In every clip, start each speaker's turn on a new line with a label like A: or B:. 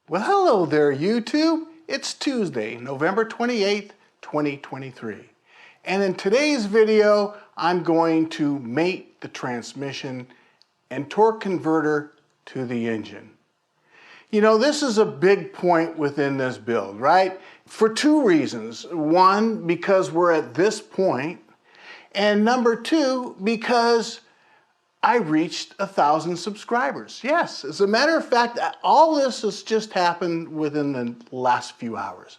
A: Well, hello there, YouTube. It's Tuesday, November 28th, 2023. And in today's video, I'm going to mate the transmission and torque converter to the engine. You know, this is a big point within this build, right? For two reasons. One, because we're at this point, and number two, because I reached 1,000 subscribers. Yes, as a matter of fact, all this has just happened within the last few hours.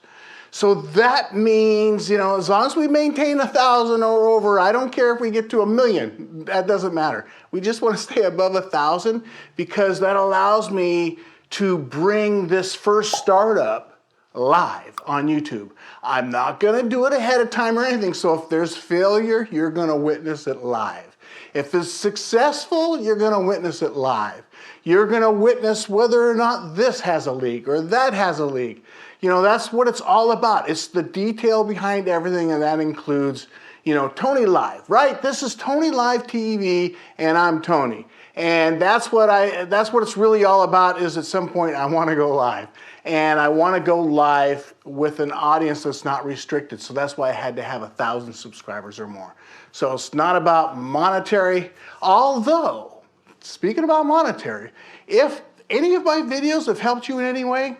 A: So that means, you know, as long as we maintain 1,000 or over, I don't care if we get to 1,000,000, that doesn't matter. We just want to stay above 1,000 because that allows me to bring this first startup live on YouTube. I'm not gonna do it ahead of time or anything, so if there's failure, you're gonna witness it live. If it's successful, you're gonna witness it live. You're gonna witness whether or not this has a leak or that has a leak. You know, that's what it's all about. It's the detail behind everything, and that includes, you know, Tony Live, right? This is TonyLiveTV, and I'm Tony. And that's what it's really all about, is at some point I wanna go live. And I wanna go live with an audience that's not restricted. So that's why I had to have 1,000 subscribers or more. So it's not about monetary, although, speaking about monetary, if any of my videos have helped you in any way,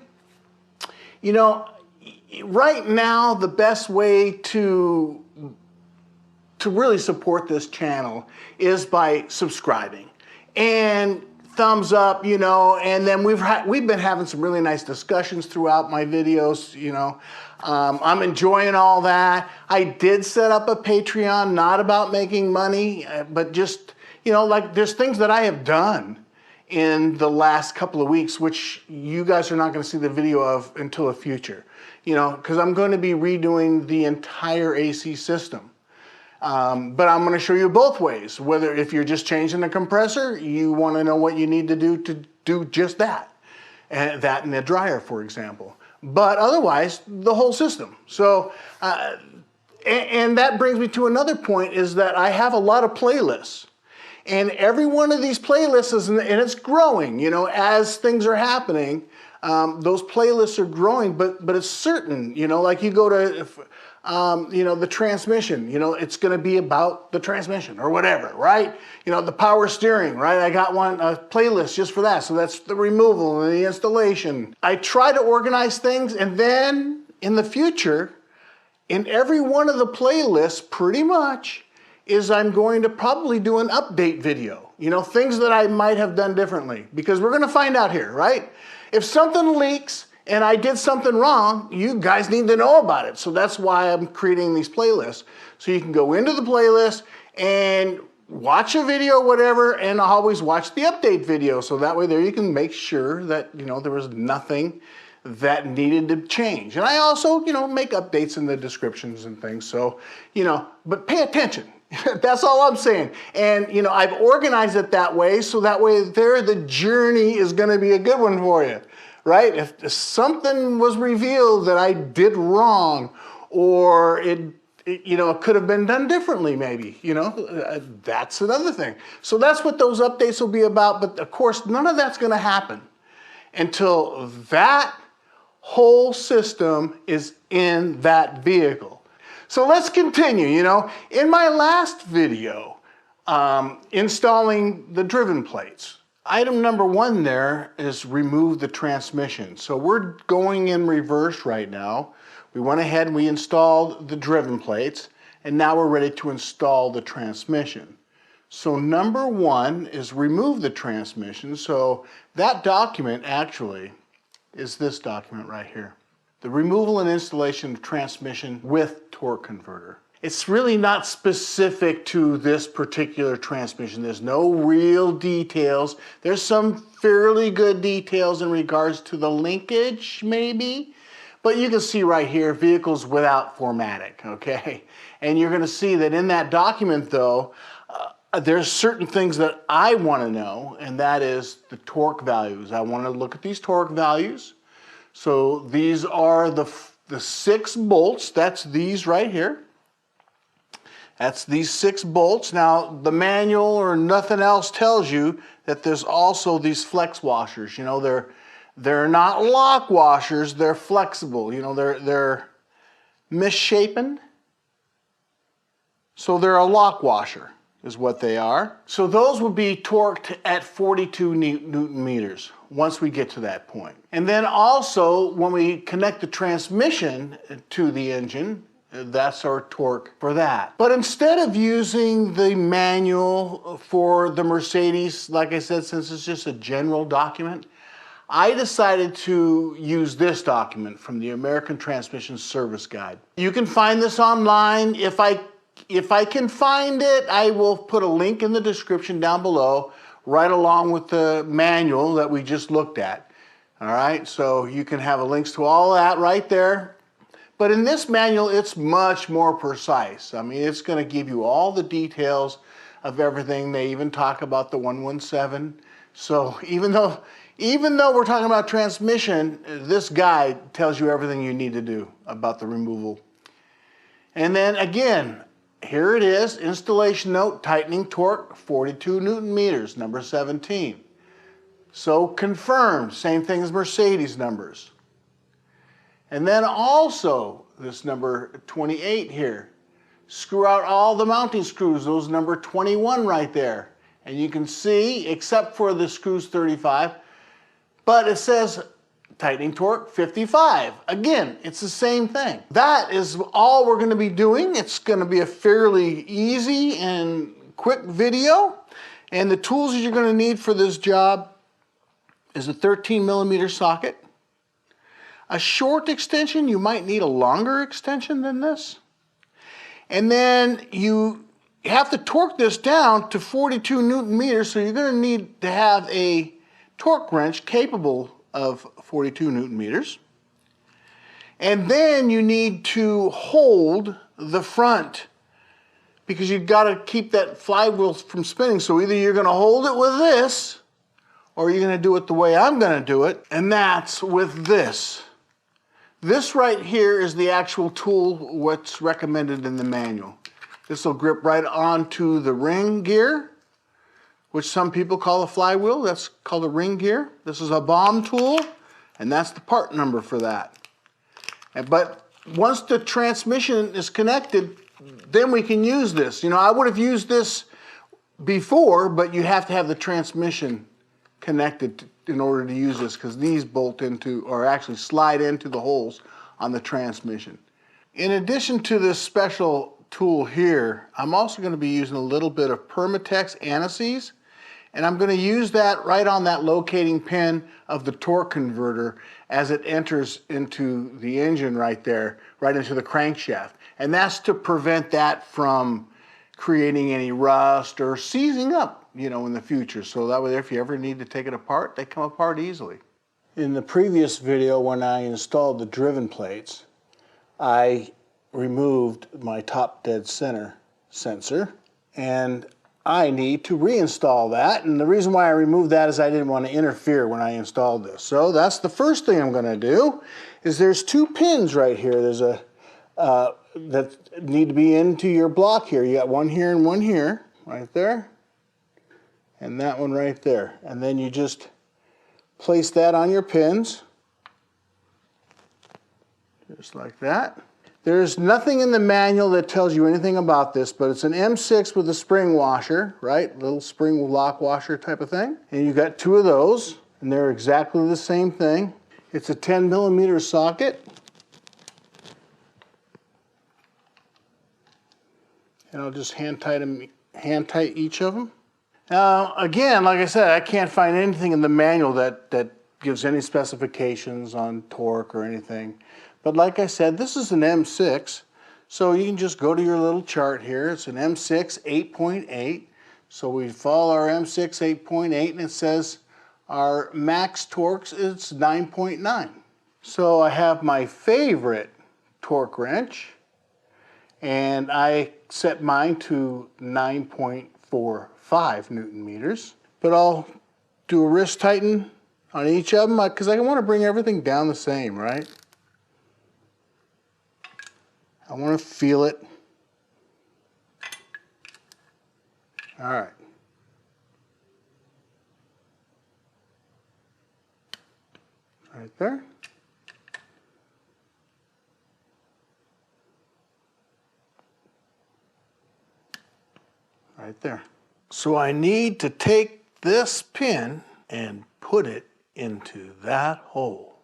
A: you know, right now the best way to really support this channel is by subscribing and thumbs up, you know, and then we've been having some really nice discussions throughout my videos, you know. I'm enjoying all that. I did set up a Patreon, not about making money, but just, you know, like there's things that I have done in the last couple of weeks, which you guys are not going to see the video of until the future, you know, because I'm going to be redoing the entire AC system. But I'm going to show you both ways, whether if you're just changing the compressor, you want to know what you need to do just that, and that in the dryer, for example. But otherwise, the whole system. So, and that brings me to another point, is that I have a lot of playlists. And every one of these playlists is, and it's growing, you know, as things are happening, those playlists are growing, but it's certain, you know, like you go to, you know, the transmission, you know, it's going to be about the transmission or whatever, right? You know, the power steering, right? I got a playlist just for that. So that's the removal and the installation. I try to organize things, and then in the future, in every one of the playlists, pretty much, is I'm going to probably do an update video. You know, things that I might have done differently, because we're going to find out here, right? If something leaks and I did something wrong, you guys need to know about it. So that's why I'm creating these playlists. So you can go into the playlist and watch a video, whatever, and always watch the update video. So that way there you can make sure that, you know, there was nothing that needed to change. And I also, you know, make updates in the descriptions and things. So, you know, but pay attention. That's all I'm saying. And, you know, I've organized it that way, so that way there the journey is going to be a good one for you, right? If something was revealed that I did wrong, or it you know, it could have been done differently maybe, you know, that's another thing. So that's what those updates will be about. But of course, none of that's going to happen until that whole system is in that vehicle. So let's continue. You know, in my last video, installing the driven plates, item number 1 there is remove the transmission. So we're going in reverse right now. We went ahead and we installed the driven plates, and now we're ready to install the transmission. So number 1 is remove the transmission. So that document actually is this document right here. The removal and installation of transmission with torque converter. It's really not specific to this particular transmission. There's no real details. There's some fairly good details in regards to the linkage, maybe. But you can see right here, vehicles without 4MATIC, okay? And you're gonna see that in that document though, there's certain things that I wanna know, and that is the torque values. I wanna look at these torque values. So these are the 6 bolts, that's these right here. That's these 6 bolts. Now the manual or nothing else tells you that there's also these flex washers. You know, They're not lock washers, they're flexible. You know, they're misshapen. So they're a lock washer is what they are. So those would be torqued at 42 Newton meters once we get to that point. And then also when we connect the transmission to the engine, that's our torque for that. But instead of using the manual for the Mercedes, like I said, since it's just a general document, I decided to use this document from the American Transmission Service Guide. You can find this online. If I can find it, I will put a link in the description down below, right along with the manual that we just looked at. All right, so you can have links to all that right there. But in this manual, it's much more precise. I mean, it's going to give you all the details of everything. They even talk about the 117. So even though we're talking about transmission, this guide tells you everything you need to do about the removal. And then again, here it is, installation note, tightening torque, 42 Newton meters, number 17. So confirmed, same thing as Mercedes numbers. And then also, this number 28 here, screw out all the mounting screws, those number 21 right there. And you can see, except for the screws 35, but it says tightening torque 55. Again, it's the same thing. That is all we're going to be doing. It's going to be a fairly easy and quick video. And the tools that you're going to need for this job is a 13mm socket. A short extension, you might need a longer extension than this. And then you have to torque this down to 42 Newton meters, so you're going to need to have a torque wrench capable of 42 Newton meters. And then you need to hold the front because you've got to keep that flywheel from spinning. So either you're going to hold it with this or you're going to do it the way I'm going to do it, and that's with this. This right here is the actual tool what's recommended in the manual. This will grip right onto the ring gear, which some people call a flywheel. That's called a ring gear. This is a BAUM tool, and that's the part number for that. But once the transmission is connected, then we can use this. You know, I would have used this before, but you have to have the transmission connected in order to use this, because these bolt into, or actually slide into the holes on the transmission. In addition to this special tool here, I'm also going to be using a little bit of Permatex anti-seize, and I'm going to use that right on that locating pin of the torque converter as it enters into the engine right there, right into the crankshaft. And that's to prevent that from creating any rust or seizing up, you know, in the future. So that way, if you ever need to take it apart, they come apart easily. In the previous video, when I installed the driven plates, I removed my top dead center sensor, and I need to reinstall that. And the reason why I removed that is I didn't want to interfere when I installed this. So that's the first thing I'm going to do. Is there's two pins right here. There's a that need to be into your block here. You got one here and one here, right there, and that one right there. And then you just place that on your pins, just like that. There's nothing in the manual that tells you anything about this, but it's an M6 with a spring washer, right? Little spring lock washer type of thing. And you've got two of those, and they're exactly the same thing. It's a 10mm socket. And I'll just hand tight each of them. Now, again, like I said, I can't find anything in the manual that gives any specifications on torque or anything. But like I said, this is an M6, so you can just go to your little chart here. It's an M6 8.8. So we follow our M6 8.8, and it says our max torques is 9.9. So I have my favorite torque wrench, and I set mine to 9.45 Newton meters. But I'll do a wrist tighten on each of them because I want to bring everything down the same, right? I want to feel it. All right. Right there. Right there. So I need to take this pin and put it into that hole.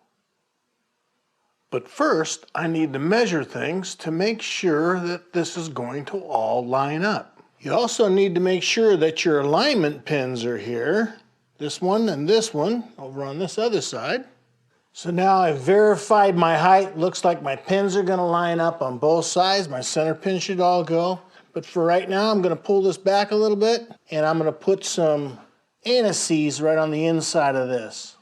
A: But first, I need to measure things to make sure that this is going to all line up. You also need to make sure that your alignment pins are here. This one and this one over on this other side. So now I've verified my height. Looks like my pins are going to line up on both sides. My center pin should all go. But for right now, I'm going to pull this back a little bit, and I'm going to put some antices right on the inside of this.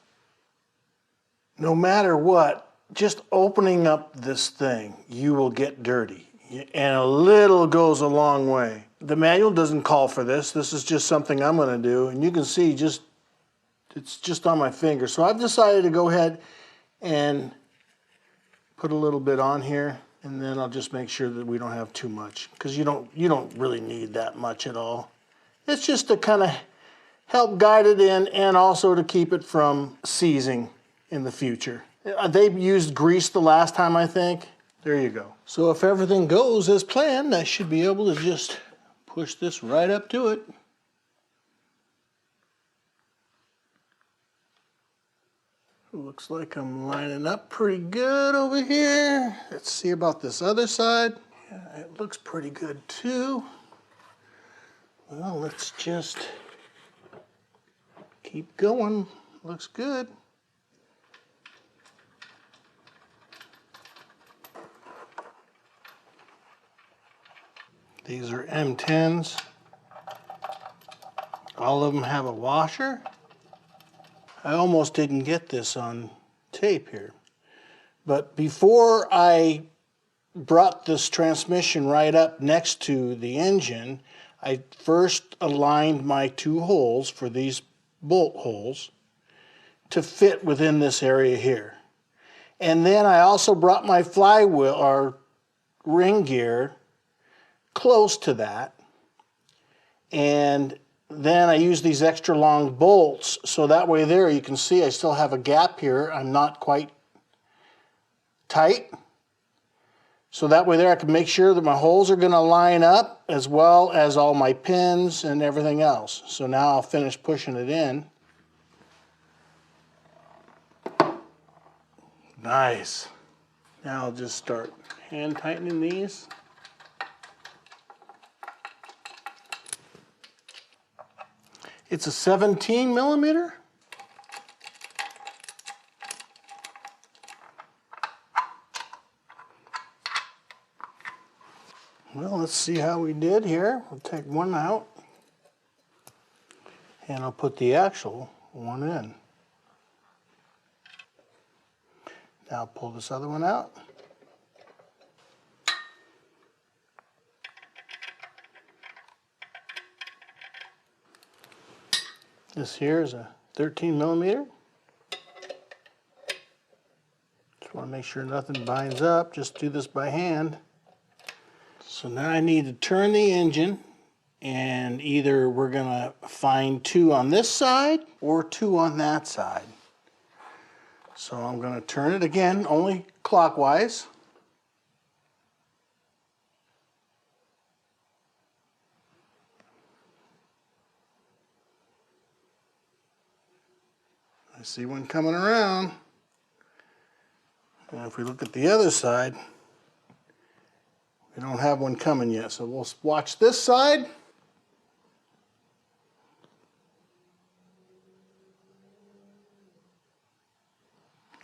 A: No matter what, just opening up this thing, you will get dirty. And a little goes a long way. The manual doesn't call for this. This is just something I'm going to do. And you can see it's just on my finger. So I've decided to go ahead and put a little bit on here. And then I'll just make sure that we don't have too much, because you don't really need that much at all. It's just to kind of help guide it in, and also to keep it from seizing in the future. They used grease the last time, I think. There you go. So if everything goes as planned, I should be able to just push this right up to it. Looks like I'm lining up pretty good over here. Let's see about this other side. Yeah, it looks pretty good too. Well, let's just keep going. Looks good. These are M10s. All of them have a washer. I almost didn't get this on tape here. But before I brought this transmission right up next to the engine, I first aligned my two holes for these bolt holes to fit within this area here. And then I also brought my flywheel or ring gear close to that. And then I use these extra long bolts, so that way there you can see I still have a gap here. I'm not quite tight. So that way there I can make sure that my holes are going to line up, as well as all my pins and everything else. So now I'll finish pushing it in. Nice. Now I'll just start hand tightening these. It's a 17 millimeter. Well, let's see how we did here. We'll take one out, and I'll put the actual one in. Now pull this other one out. This here is a 13 millimeter. Just want to make sure nothing binds up. Just do this by hand. So now I need to turn the engine, and either we're going to find two on this side or two on that side. So I'm going to turn it again, only clockwise. I see one coming around. And if we look at the other side, we don't have one coming yet. So we'll watch this side.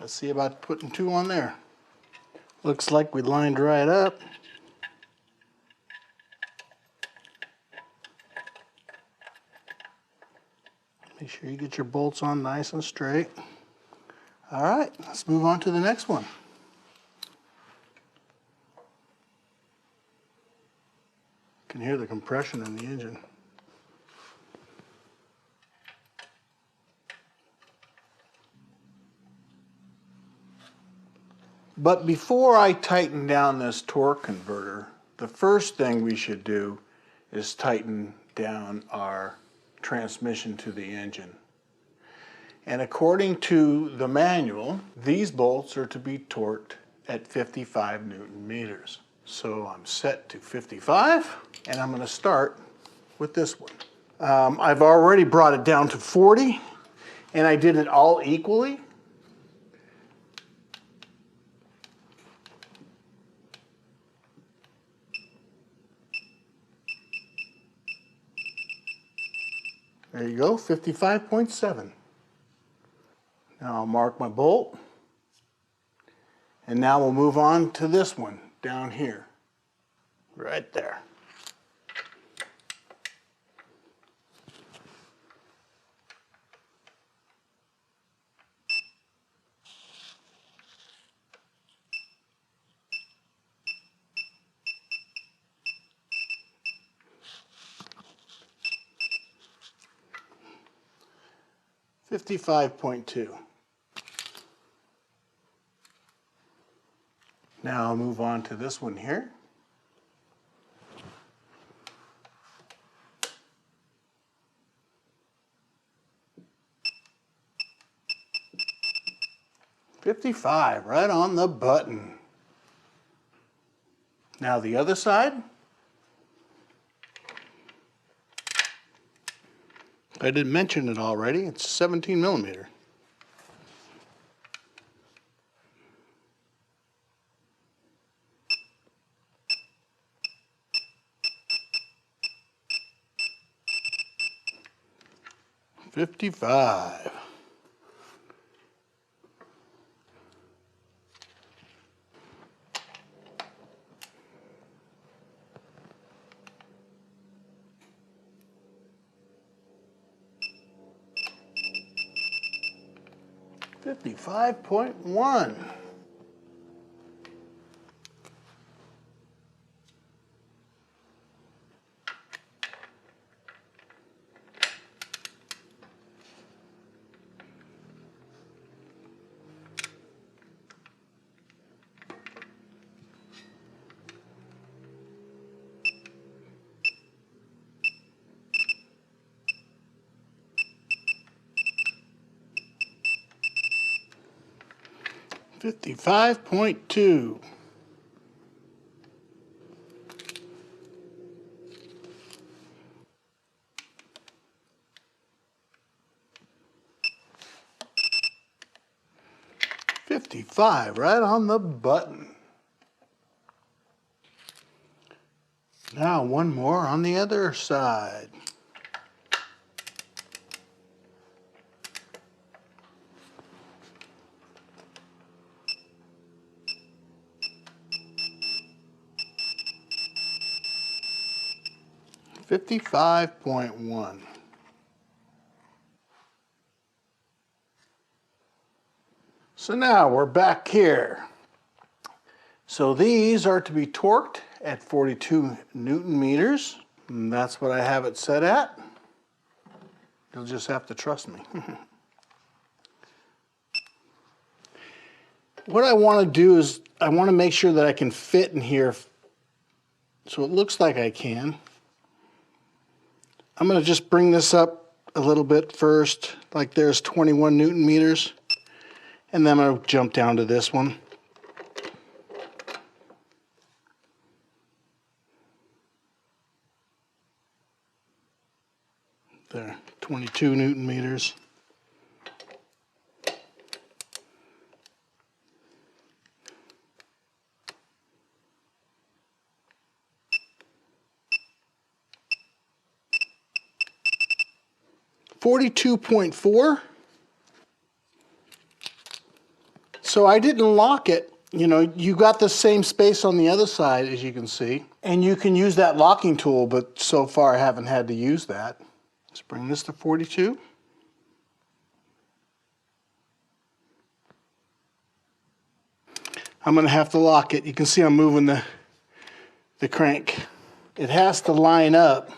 A: Let's see about putting two on there. Looks like we lined right up. Make sure you get your bolts on nice and straight. All right, let's move on to the next one. You can hear the compression in the engine. But before I tighten down this torque converter, the first thing we should do is tighten down our transmission to the engine. And according to the manual, these bolts are to be torqued at 55 Newton meters. So I'm set to 55, and I'm going to start with this one. I've already brought it down to 40, and I did it all equally. There you go, 55.7. Now I'll mark my bolt. And now we'll move on to this one down here. Right there. $55.2. Now I'll move on to this one here. $55, right on the button. Now the other side. I didn't mention it already, it's 17 millimeter. $55. $55.1. $55.2. $55, right on the button. Now one more on the other side. $55.1. So now we're back here. So these are to be torqued at 42 Newton meters. And that's what I have it set at. You'll just have to trust me. What I want to do is I want to make sure that I can fit in here so it looks like I can. I'm going to just bring this up a little bit first, like there's 21 Newton meters, and then I'm going to jump down to this one. There, 22 Newton meters. $42.4. So I didn't lock it. You know, you got the same space on the other side, as you can see, and you can use that locking tool, but so far I haven't had to use that. Let's bring this to 42. I'm going to have to lock it. You can see I'm moving the crank. It has to line up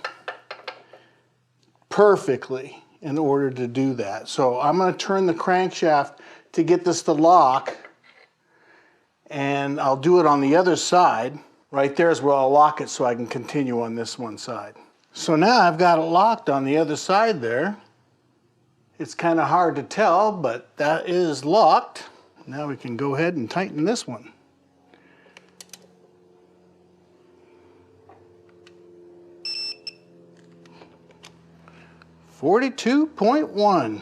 A: perfectly in order to do that. So I'm going to turn the crankshaft to get this to lock, and I'll do it on the other side. Right there is where I'll lock it so I can continue on this one side. So now I've got it locked on the other side there, It's kind of hard to tell, but that is locked. Now we can go ahead and tighten this one. $42.1.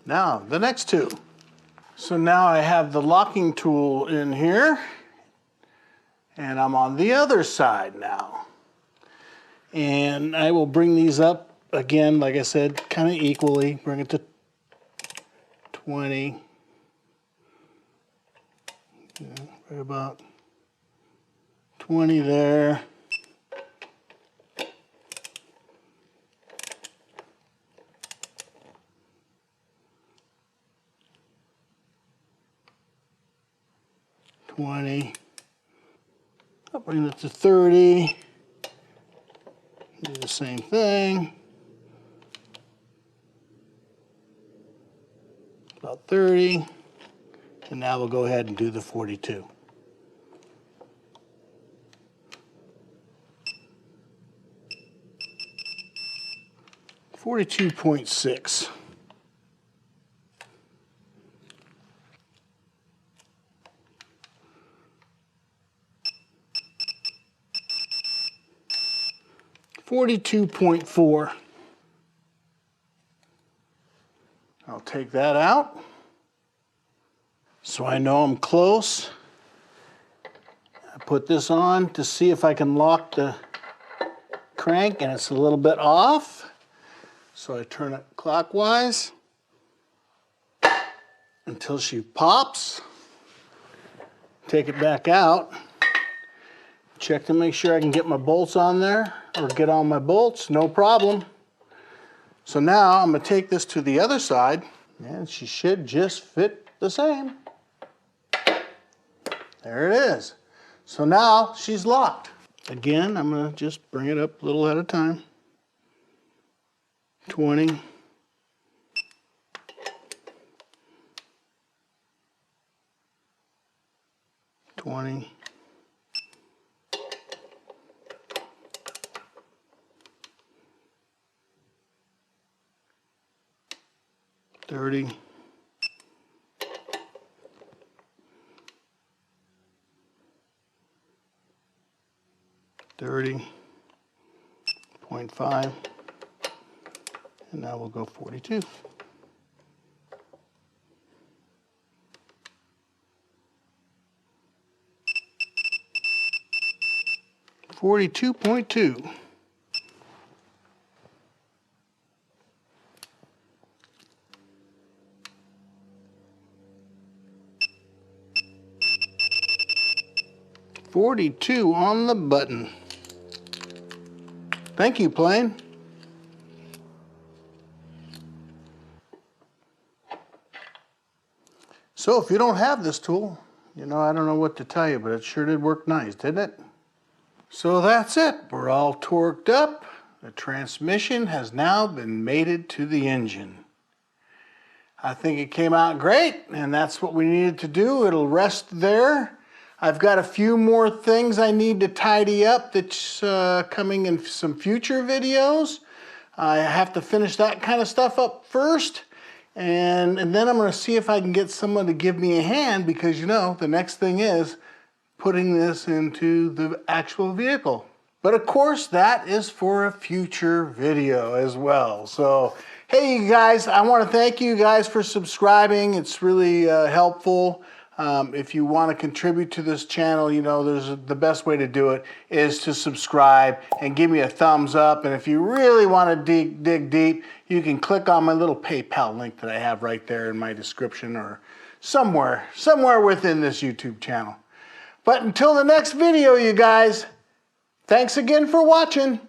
A: Now, the next two. So now I have the locking tool in here, and I'm on the other side now. And I will bring these up again, like I said, kind of equally. Bring it to 20. Yeah, right about 20 there. I'll bring it to 30. Do the same thing. About 30. And now we'll go ahead and do the 42. $42.6. $42.4. I'll take that out so I know I'm close. I put this on to see if I can lock the crank, and it's a little bit off. So I turn it clockwise until she pops. Take it back out. Check to make sure I can get my bolts on there, or get on my bolts, no problem. So now I'm going to take this to the other side, and she should just fit the same. There it is. So now she's locked. Again, I'm going to just bring it up a little at a time. 20. 20. 30. 30.5. And now we'll go 42. $42.2. $42 on the button. Thank you, plane. So if you don't have this tool, I don't know what to tell you, but it sure did work nice, didn't it? So that's it. We're all torqued up. The transmission has now been mated to the engine. I think it came out great, and that's what we needed to do. It'll rest there. I've got a few more things I need to tidy up that's coming in some future videos. I have to finish that kind of stuff up first. And then I'm going to see if I can get someone to give me a hand, because the next thing is putting this into the actual vehicle. But of course, that is for a future video as well. So, hey you guys, I want to thank you guys for subscribing. It's really helpful. If you want to contribute to this channel, the best way to do it is to subscribe and give me a thumbs up. And if you really want to dig deep, you can click on my little PayPal link that I have right there in my description, or somewhere within this YouTube channel. But until the next video, you guys, thanks again for watching.